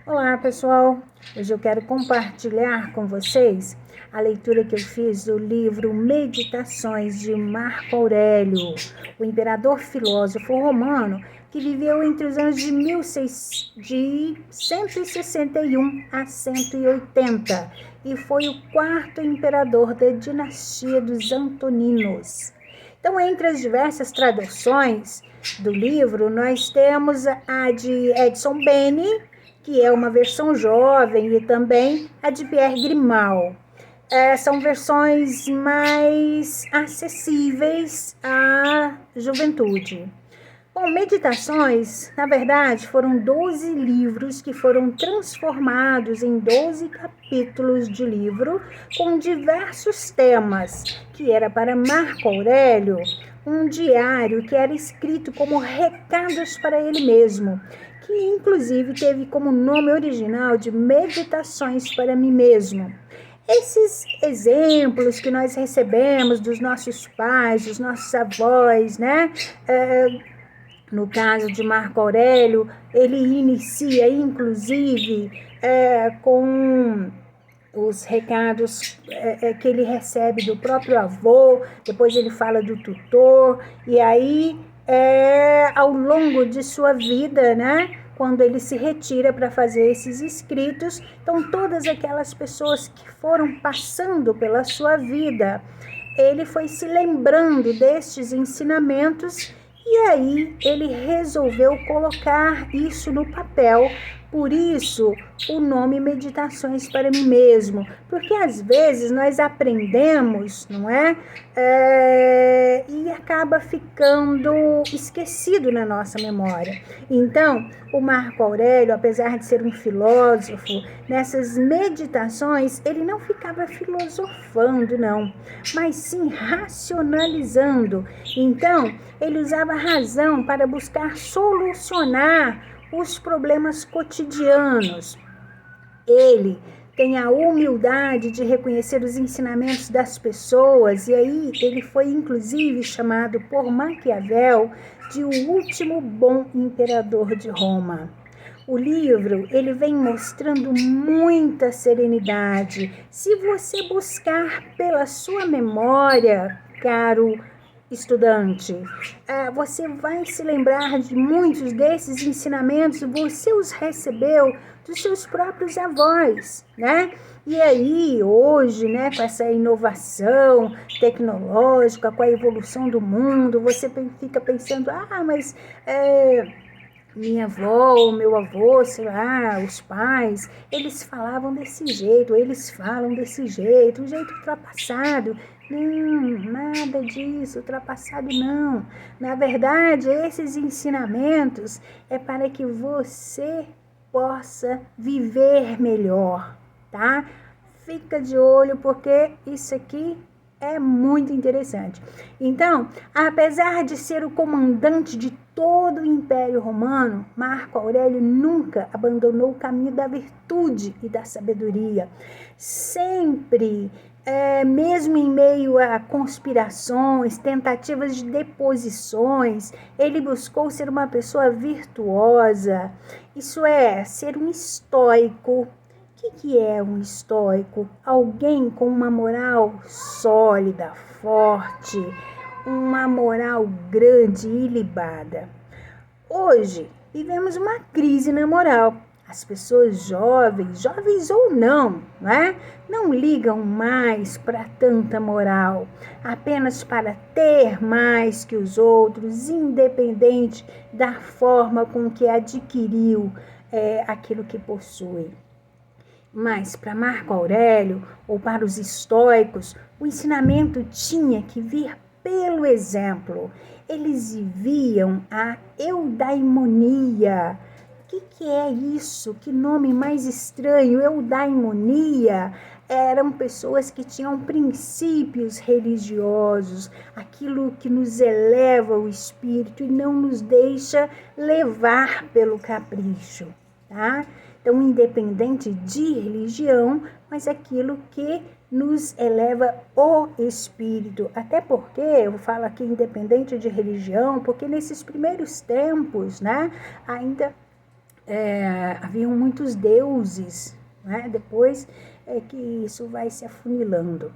Olá, pessoal! Hoje eu quero compartilhar com vocês a leitura que eu fiz do livro Meditações de Marco Aurélio, o imperador filósofo romano que viveu entre os anos de 161 a 180 e foi o quarto imperador da dinastia dos Antoninos. Então, entre as diversas traduções do livro, nós temos a de Edson Beni, que é uma versão jovem, e também a de Pierre Grimal. São versões mais acessíveis à juventude. Bom, Meditações, na verdade, foram 12 livros que foram transformados em 12 capítulos de livro com diversos temas, que era para Marco Aurélio um diário que era escrito como recados para ele mesmo, que inclusive teve como nome original de Meditações para mim mesmo. Esses exemplos que nós recebemos dos nossos pais, dos nossos avós, né? No caso de Marco Aurélio, ele inicia, inclusive, com os recados que ele recebe do próprio avô, depois ele fala do tutor, e aí, ao longo de sua vida, né, quando ele se retira para fazer esses escritos, então todas aquelas pessoas que foram passando pela sua vida, ele foi se lembrando destes ensinamentos e aí ele resolveu colocar isso no papel. Por isso, o nome Meditações para mim mesmo. Porque às vezes nós aprendemos, não é? E acaba ficando esquecido na nossa memória. Então, o Marco Aurélio, apesar de ser um filósofo, nessas meditações, ele não ficava filosofando, não, mas sim racionalizando. Então, ele usava a razão para buscar solucionar os problemas cotidianos. Ele tem a humildade de reconhecer os ensinamentos das pessoas, e aí ele foi inclusive chamado por Maquiavel de o último bom imperador de Roma. O livro, ele vem mostrando muita serenidade. Se você buscar pela sua memória, caro estudante, você vai se lembrar de muitos desses ensinamentos, você os recebeu dos seus próprios avós, né? E aí, hoje, né, com essa inovação tecnológica, com a evolução do mundo, você fica pensando, mas minha avó, meu avô, sei lá, os pais, eles falavam desse jeito, eles falam desse jeito, um jeito ultrapassado. Não, nada disso, ultrapassado não. Na verdade, esses ensinamentos é para que você possa viver melhor, tá? Fica de olho porque isso aqui é muito interessante. Então, apesar de ser o comandante de todo o Império Romano, Marco Aurélio nunca abandonou o caminho da virtude e da sabedoria. Sempre, mesmo em meio a conspirações, tentativas de deposições, ele buscou ser uma pessoa virtuosa, isso é, ser um estoico. O que é um estoico? Alguém com uma moral sólida, forte, uma moral grande e ilibada. Hoje, vivemos uma crise na moral. As pessoas jovens ou não, né? Não ligam mais para tanta moral, apenas para ter mais que os outros, independente da forma com que adquiriu aquilo que possui. Mas para Marco Aurélio ou para os estoicos, o ensinamento tinha que vir pelo exemplo. Eles viviam a eudaimonia. O que é isso? Que nome mais estranho, eudaimonia. Eram pessoas que tinham princípios religiosos, aquilo que nos eleva o espírito e não nos deixa levar pelo capricho, tá? Então, independente de religião, mas aquilo que nos eleva o espírito. Até porque, eu falo aqui independente de religião, porque nesses primeiros tempos, né, ainda haviam muitos deuses, né? Depois é que isso vai se afunilando.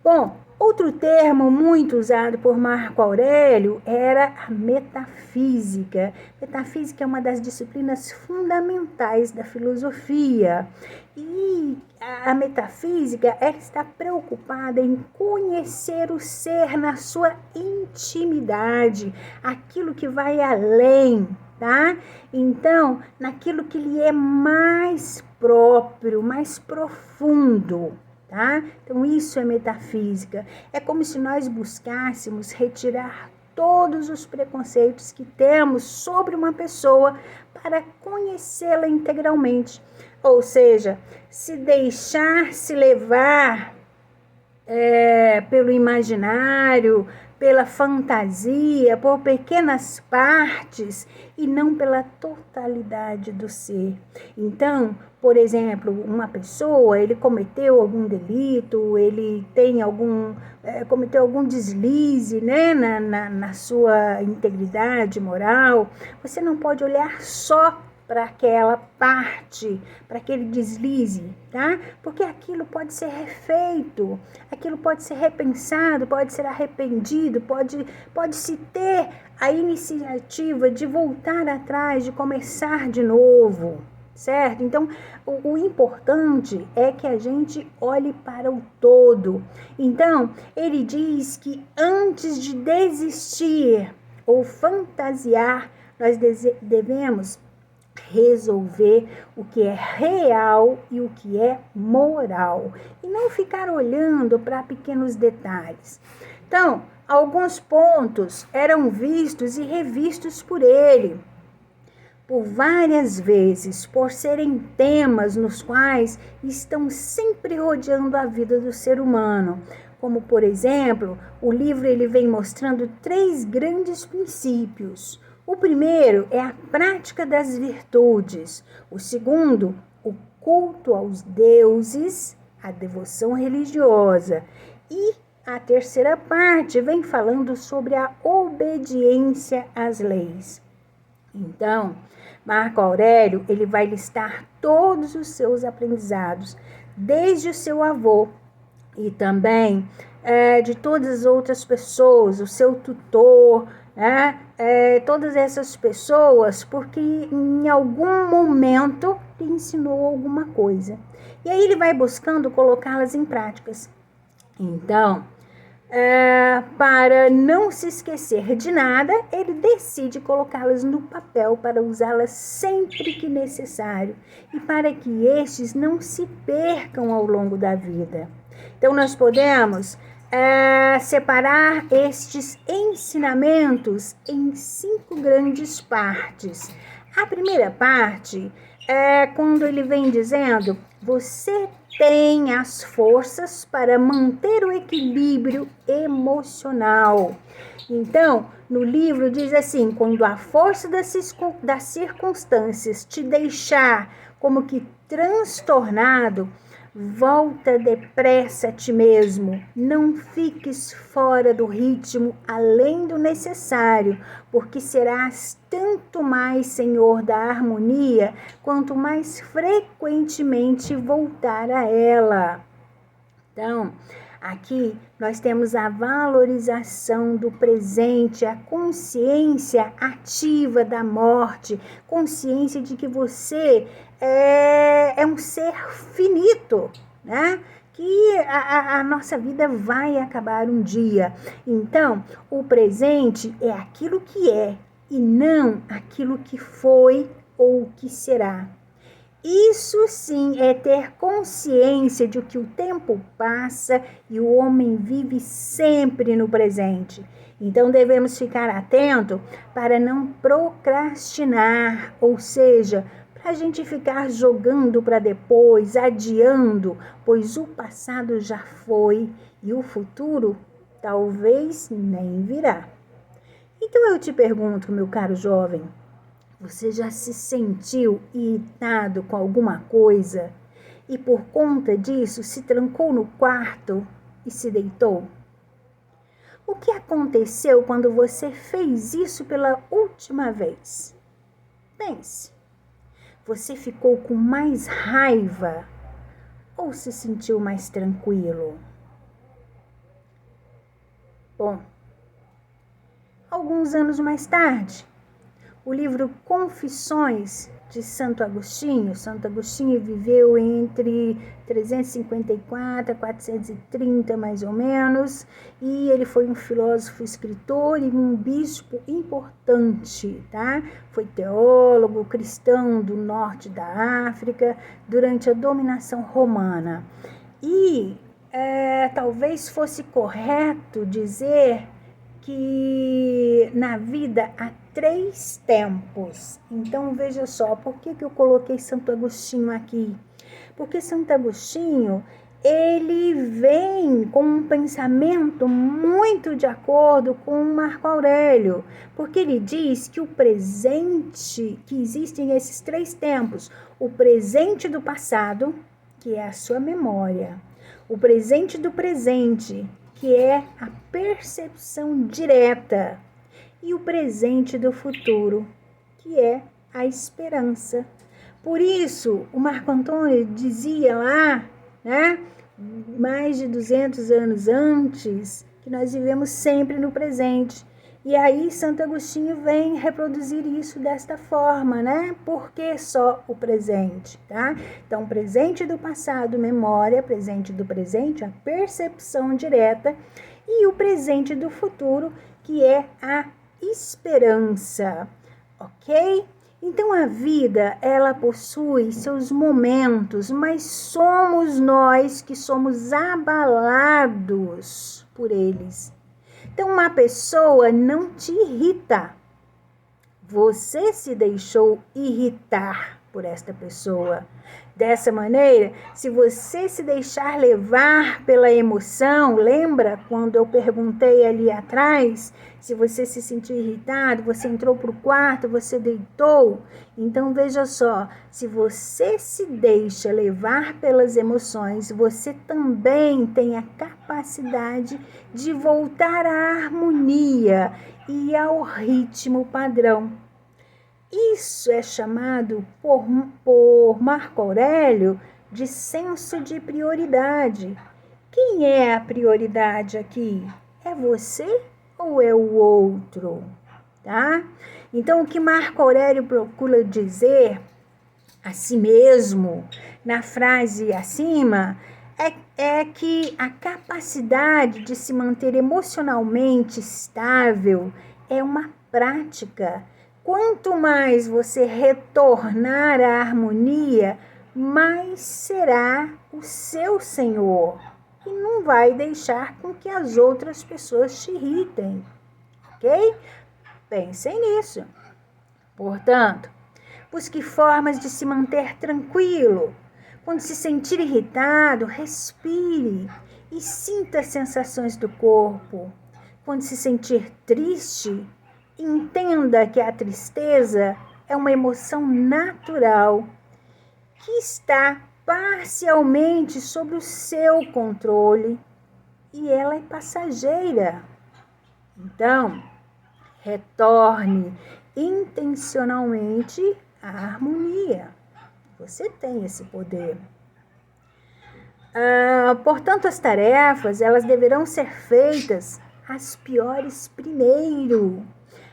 Bom, outro termo muito usado por Marco Aurélio era a metafísica. Metafísica é uma das disciplinas fundamentais da filosofia. E a metafísica, ela está preocupada em conhecer o ser na sua intimidade, aquilo que vai além, tá? Então, naquilo que lhe é mais próprio, mais profundo, tá? Então, isso é metafísica. É como se nós buscássemos retirar todos os preconceitos que temos sobre uma pessoa para conhecê-la integralmente. Ou seja, se deixar se levar pelo imaginário, pela fantasia, por pequenas partes e não pela totalidade do ser. Então, por exemplo, uma pessoa, ele cometeu algum delito, ele tem cometeu algum deslize, né, na sua integridade moral, você não pode olhar só para aquela parte, para aquele deslize, tá? Porque aquilo pode ser refeito, aquilo pode ser repensado, pode ser arrependido, pode-se ter a iniciativa de voltar atrás, de começar de novo, certo? Então, o importante é que a gente olhe para o todo. Então, ele diz que antes de desistir ou fantasiar, nós devemos resolver o que é real e o que é moral, e não ficar olhando para pequenos detalhes. Então, alguns pontos eram vistos e revistos por ele por várias vezes, por serem temas nos quais estão sempre rodeando a vida do ser humano. Como, por exemplo, o livro ele vem mostrando 3 grandes princípios. O primeiro é a prática das virtudes. O segundo, o culto aos deuses, a devoção religiosa. E a terceira parte vem falando sobre a obediência às leis. Então, Marco Aurélio, ele vai listar todos os seus aprendizados, desde o seu avô e também de todas as outras pessoas, o seu tutor, todas essas pessoas, porque em algum momento lhe ensinou alguma coisa. E aí ele vai buscando colocá-las em práticas. Então, para não se esquecer de nada, ele decide colocá-las no papel para usá-las sempre que necessário e para que estes não se percam ao longo da vida. Então, nós podemos separar estes ensinamentos em 5 grandes partes. A primeira parte é quando ele vem dizendo: você tem as forças para manter o equilíbrio emocional. Então, no livro diz assim: quando a força das circunstâncias te deixar como que transtornado, volta depressa a ti mesmo, não fiques fora do ritmo além do necessário, porque serás tanto mais senhor da harmonia, quanto mais frequentemente voltar a ela. Então, aqui nós temos a valorização do presente, a consciência ativa da morte, consciência de que você é um ser finito, né? Que a nossa vida vai acabar um dia. Então, o presente é aquilo que é e não aquilo que foi ou que será. Isso sim é ter consciência de que o tempo passa e o homem vive sempre no presente. Então devemos ficar atento para não procrastinar, ou seja, para a gente ficar jogando para depois, adiando, pois o passado já foi e o futuro talvez nem virá. Então eu te pergunto, meu caro jovem, você já se sentiu irritado com alguma coisa e por conta disso se trancou no quarto e se deitou? O que aconteceu quando você fez isso pela última vez? Pense. Você ficou com mais raiva ou se sentiu mais tranquilo? Bom, alguns anos mais tarde, o livro Confissões de Santo Agostinho viveu entre 354 a 430 mais ou menos, e ele foi um filósofo, escritor e um bispo importante, tá? Foi teólogo cristão do norte da África durante a dominação romana. E talvez fosse correto dizer que na vida há 3 tempos. Então, veja só, por que eu coloquei Santo Agostinho aqui? Porque Santo Agostinho, ele vem com um pensamento muito de acordo com Marco Aurélio, porque ele diz que o presente, que existem esses 3 tempos, o presente do passado, que é a sua memória, o presente do presente, que é a percepção direta, e o presente do futuro, que é a esperança. Por isso, o Marco Antônio dizia lá, né, mais de 200 anos antes, que nós vivemos sempre no presente. E aí Santo Agostinho vem reproduzir isso desta forma, né? Porque só o presente, tá? Então, presente do passado, memória, presente do presente, a percepção direta, e o presente do futuro, que é a esperança, ok? Então, a vida, ela possui seus momentos, mas somos nós que somos abalados por eles. Então, uma pessoa não te irrita. Você se deixou irritar por esta pessoa. Dessa maneira, se você se deixar levar pela emoção, lembra quando eu perguntei ali atrás, se você se sentiu irritado, você entrou para o quarto, você deitou? Então, veja só, se você se deixa levar pelas emoções, você também tem a capacidade de voltar à harmonia e ao ritmo padrão. Isso é chamado por Marco Aurélio de senso de prioridade. Quem é a prioridade aqui? É você ou é o outro? Tá? Então, o que Marco Aurélio procura dizer a si mesmo, na frase acima, é que a capacidade de se manter emocionalmente estável é uma prática. Quanto mais você retornar à harmonia, mais será o seu Senhor. E não vai deixar com que as outras pessoas te irritem. Ok? Pensem nisso. Portanto, busque formas de se manter tranquilo. Quando se sentir irritado, respire e sinta as sensações do corpo. Quando se sentir triste, entenda que a tristeza é uma emoção natural que está parcialmente sob o seu controle e ela é passageira. Então, retorne intencionalmente à harmonia. Você tem esse poder. Portanto, as tarefas, elas deverão ser feitas as piores primeiro.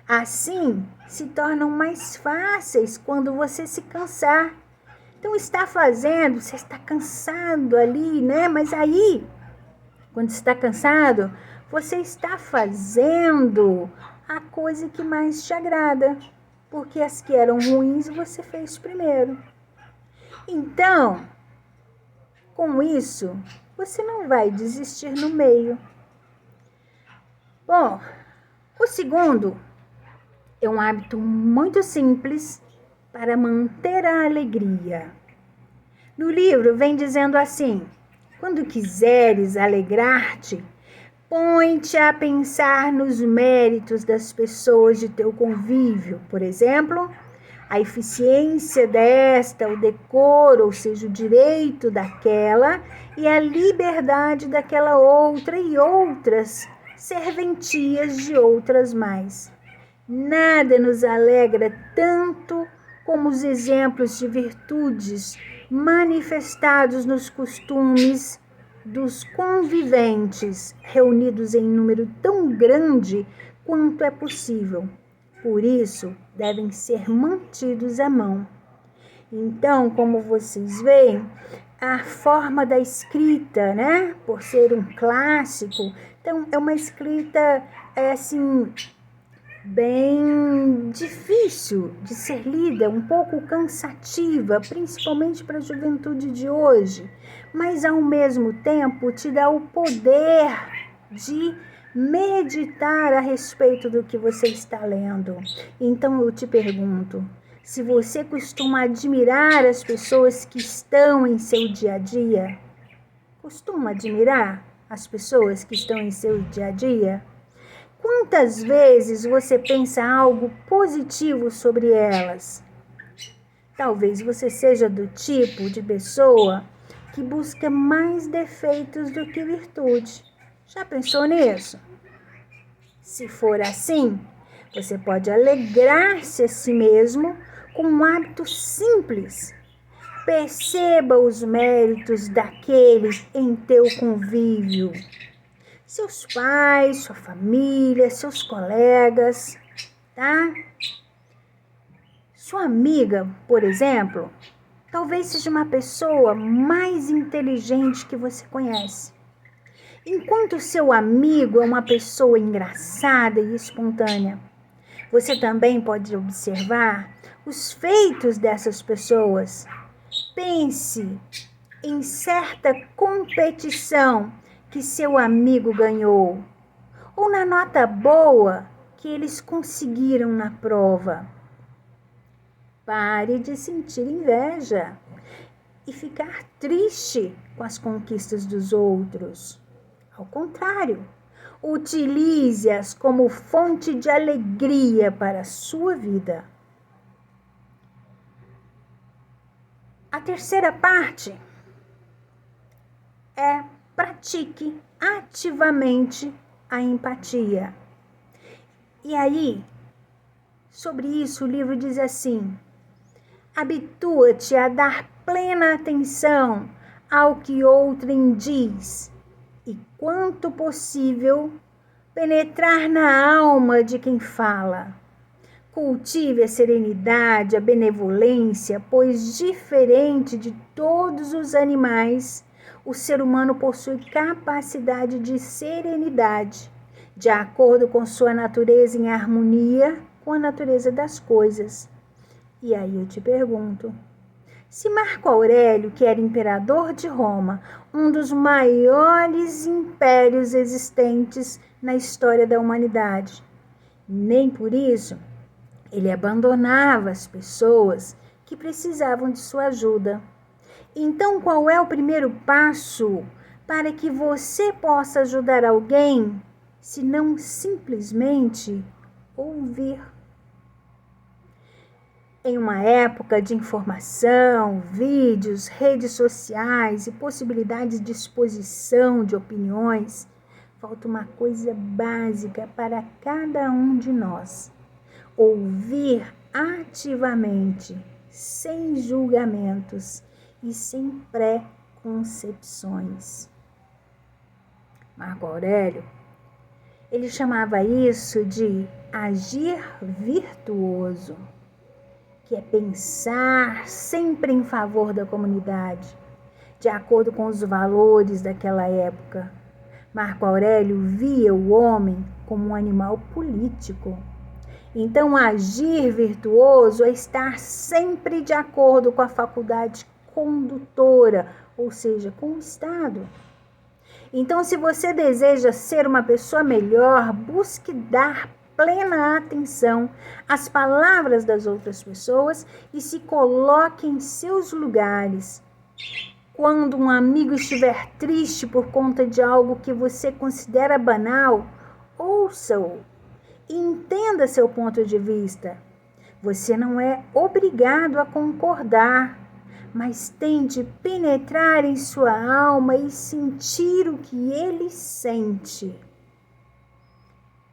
Assim, se tornam mais fáceis quando você se cansar. Então, você está cansado ali, né? Mas aí, quando você está cansado, você está fazendo a coisa que mais te agrada. Porque as que eram ruins, você fez primeiro. Então, com isso, você não vai desistir no meio. Bom, o segundo é um hábito muito simples para manter a alegria. No livro vem dizendo assim: quando quiseres alegrar-te, põe-te a pensar nos méritos das pessoas de teu convívio. Por exemplo, a eficiência desta, o decoro, ou seja, o direito daquela e a liberdade daquela outra e outras serventias de outras mais. Nada nos alegra tanto como os exemplos de virtudes manifestados nos costumes dos conviventes, reunidos em número tão grande quanto é possível. Por isso, devem ser mantidos à mão. Então, como vocês veem, a forma da escrita, né, por ser um clássico, então é uma escrita assim bem difícil de ser lida, um pouco cansativa, principalmente para a juventude de hoje, mas ao mesmo tempo te dá o poder de meditar a respeito do que você está lendo. Então eu te pergunto, se você costuma admirar as pessoas que estão em seu dia a dia, costuma admirar as pessoas que estão em seu dia a dia? Quantas vezes você pensa algo positivo sobre elas? Talvez você seja do tipo de pessoa que busca mais defeitos do que virtude. Já pensou nisso? Se for assim, você pode alegrar-se a si mesmo com um hábito simples. Perceba os méritos daqueles em teu convívio. Seus pais, sua família, seus colegas, tá? Sua amiga, por exemplo, talvez seja uma pessoa mais inteligente que você conhece. Enquanto seu amigo é uma pessoa engraçada e espontânea, você também pode observar os feitos dessas pessoas. Pense em certa competição que seu amigo ganhou, ou na nota boa que eles conseguiram na prova. Pare de sentir inveja e ficar triste com as conquistas dos outros. Ao contrário, utilize-as como fonte de alegria para a sua vida. A terceira parte é: pratique ativamente a empatia. E aí, sobre isso, o livro diz assim: habitua-te a dar plena atenção ao que outrem diz e, quanto possível, penetrar na alma de quem fala. Cultive a serenidade, a benevolência, pois, diferente de todos os animais, o ser humano possui capacidade de serenidade, de acordo com sua natureza em harmonia com a natureza das coisas. E aí eu te pergunto, se Marco Aurélio, que era imperador de Roma, um dos maiores impérios existentes na história da humanidade, nem por isso ele abandonava as pessoas que precisavam de sua ajuda. Então, qual é o primeiro passo para que você possa ajudar alguém, se não simplesmente ouvir? Em uma época de informação, vídeos, redes sociais e possibilidades de exposição de opiniões, falta uma coisa básica para cada um de nós: ouvir ativamente, sem julgamentos e sem pré-concepções. Marco Aurélio, ele chamava isso de agir virtuoso, que é pensar sempre em favor da comunidade, de acordo com os valores daquela época. Marco Aurélio via o homem como um animal político. Então, agir virtuoso é estar sempre de acordo com a faculdade condutora, ou seja, com o Estado. Então, se você deseja ser uma pessoa melhor, busque dar plena atenção às palavras das outras pessoas e se coloque em seus lugares. Quando um amigo estiver triste por conta de algo que você considera banal, ouça-o e entenda seu ponto de vista. Você não é obrigado a concordar, mas tente penetrar em sua alma e sentir o que ele sente.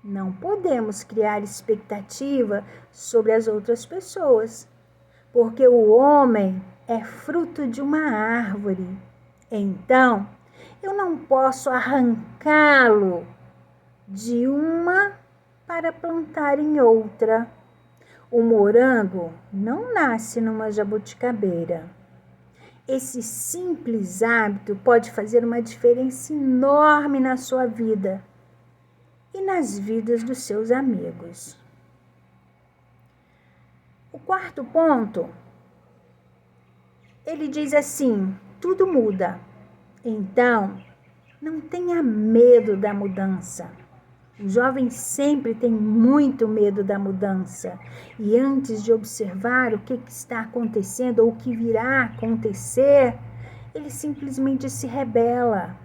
Não podemos criar expectativa sobre as outras pessoas, porque o homem é fruto de uma árvore. Então, eu não posso arrancá-lo de uma para plantar em outra. O morango não nasce numa jabuticabeira. Esse simples hábito pode fazer uma diferença enorme na sua vida e nas vidas dos seus amigos. O quarto ponto, ele diz assim: tudo muda. Então, não tenha medo da mudança. O jovem sempre tem muito medo da mudança. E antes de observar o que está acontecendo ou o que virá a acontecer, ele simplesmente se rebela.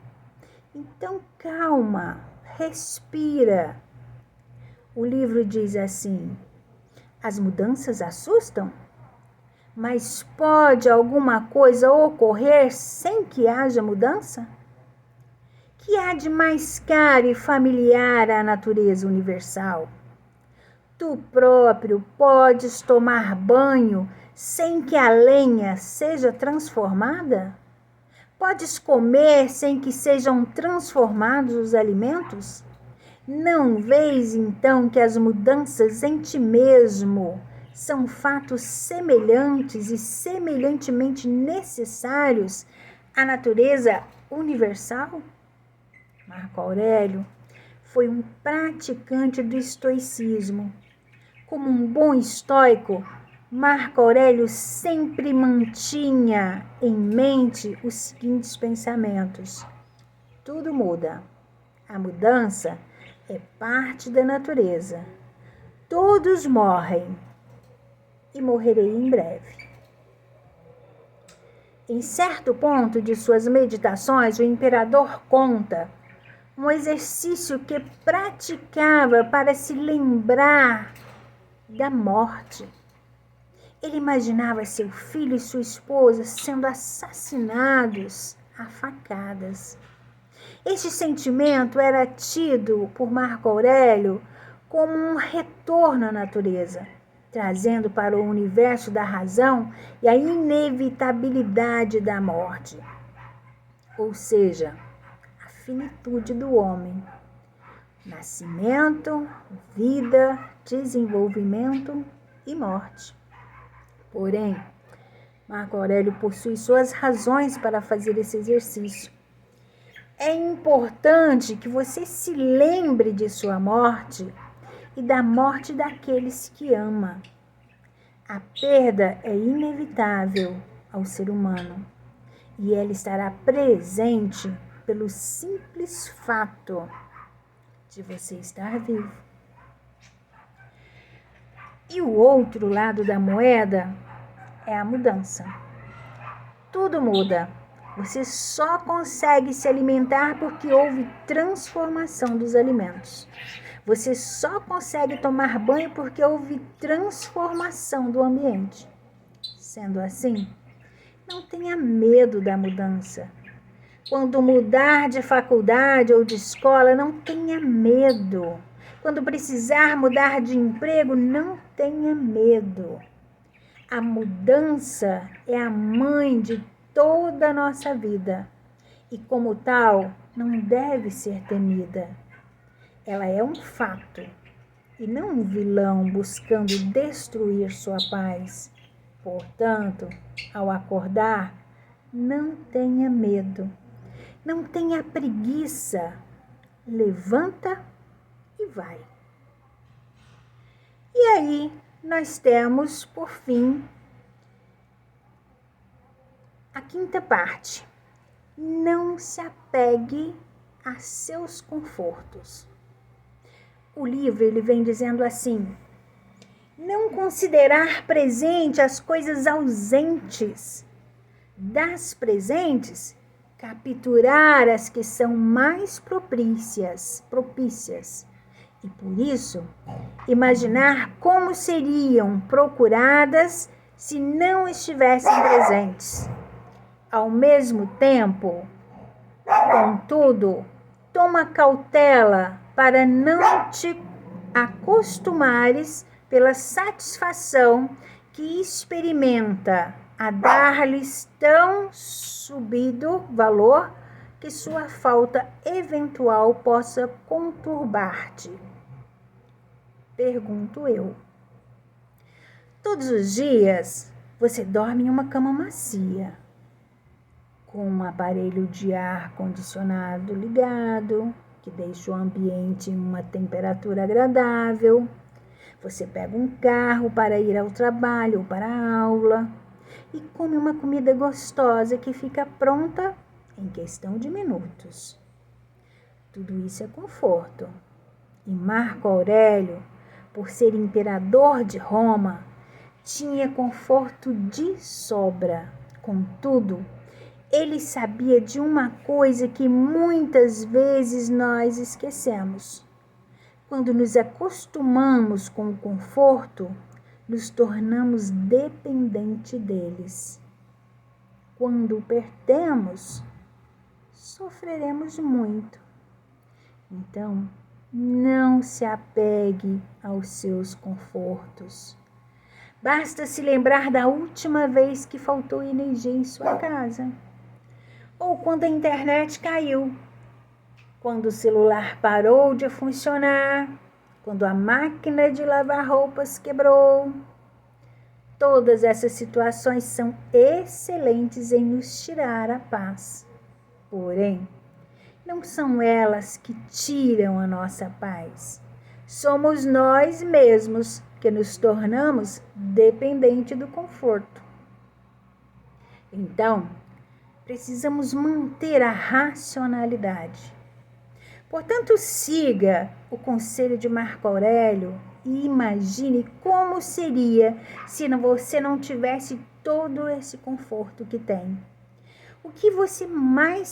Então, calma, respira. O livro diz assim: as mudanças assustam, mas pode alguma coisa ocorrer sem que haja mudança? Que há de mais caro e familiar à natureza universal? Tu próprio podes tomar banho sem que a lenha seja transformada? Podes comer sem que sejam transformados os alimentos? Não vês então que as mudanças em ti mesmo são fatos semelhantes e semelhantemente necessários à natureza universal? Marco Aurélio foi um praticante do estoicismo. Como um bom estoico, Marco Aurélio sempre mantinha em mente os seguintes pensamentos: tudo muda. A mudança é parte da natureza. Todos morrem e morrerei em breve. Em certo ponto de suas meditações, o imperador conta um exercício que praticava para se lembrar da morte. Ele imaginava seu filho e sua esposa sendo assassinados a facadas. Este sentimento era tido por Marco Aurélio como um retorno à natureza, trazendo para o universo da razão e a inevitabilidade da morte. Ou seja, a finitude do homem. Nascimento, vida, desenvolvimento e morte. Porém, Marco Aurélio possui suas razões para fazer esse exercício. É importante que você se lembre de sua morte e da morte daqueles que ama. A perda é inevitável ao ser humano e ela estará presente pelo simples fato de você estar vivo. E o outro lado da moeda é a mudança. Tudo muda. Você só consegue se alimentar porque houve transformação dos alimentos. Você só consegue tomar banho porque houve transformação do ambiente. Sendo assim, não tenha medo da mudança. Quando mudar de faculdade ou de escola, não tenha medo. Quando precisar mudar de emprego, não tenha medo. A mudança é a mãe de toda a nossa vida e, como tal, não deve ser temida. Ela é um fato e não um vilão buscando destruir sua paz. Portanto, ao acordar, não tenha medo, não tenha preguiça. Levanta e vai. E aí, nós temos, por fim, a quinta parte. Não se apegue a seus confortos. O livro ele vem dizendo assim: não considerar presente as coisas ausentes. Das presentes, capturar as que são mais propícias. E por isso, imaginar como seriam procuradas se não estivessem presentes. Ao mesmo tempo, contudo, toma cautela para não te acostumares pela satisfação que experimenta a dar-lhes tão subido valor que sua falta eventual possa conturbar-te? Pergunto eu. Todos os dias você dorme em uma cama macia, com um aparelho de ar condicionado ligado, que deixa o ambiente em uma temperatura agradável. Você pega um carro para ir ao trabalho ou para a aula e come uma comida gostosa que fica pronta em questão de minutos. Tudo isso é conforto. E Marco Aurélio, por ser imperador de Roma, tinha conforto de sobra. Contudo, ele sabia de uma coisa que muitas vezes nós esquecemos. Quando nos acostumamos com o conforto, nos tornamos dependentes deles. Quando o perdemos, sofreremos muito. Então, não se apegue aos seus confortos. Basta se lembrar da última vez que faltou energia em sua casa. Ou quando a internet caiu. Quando o celular parou de funcionar. Quando a máquina de lavar roupas quebrou. Todas essas situações são excelentes em nos tirar a paz. Porém, não são elas que tiram a nossa paz. Somos nós mesmos que nos tornamos dependentes do conforto. Então, precisamos manter a racionalidade. Portanto, siga o conselho de Marco Aurélio e imagine como seria se você não tivesse todo esse conforto que tem. O que você mais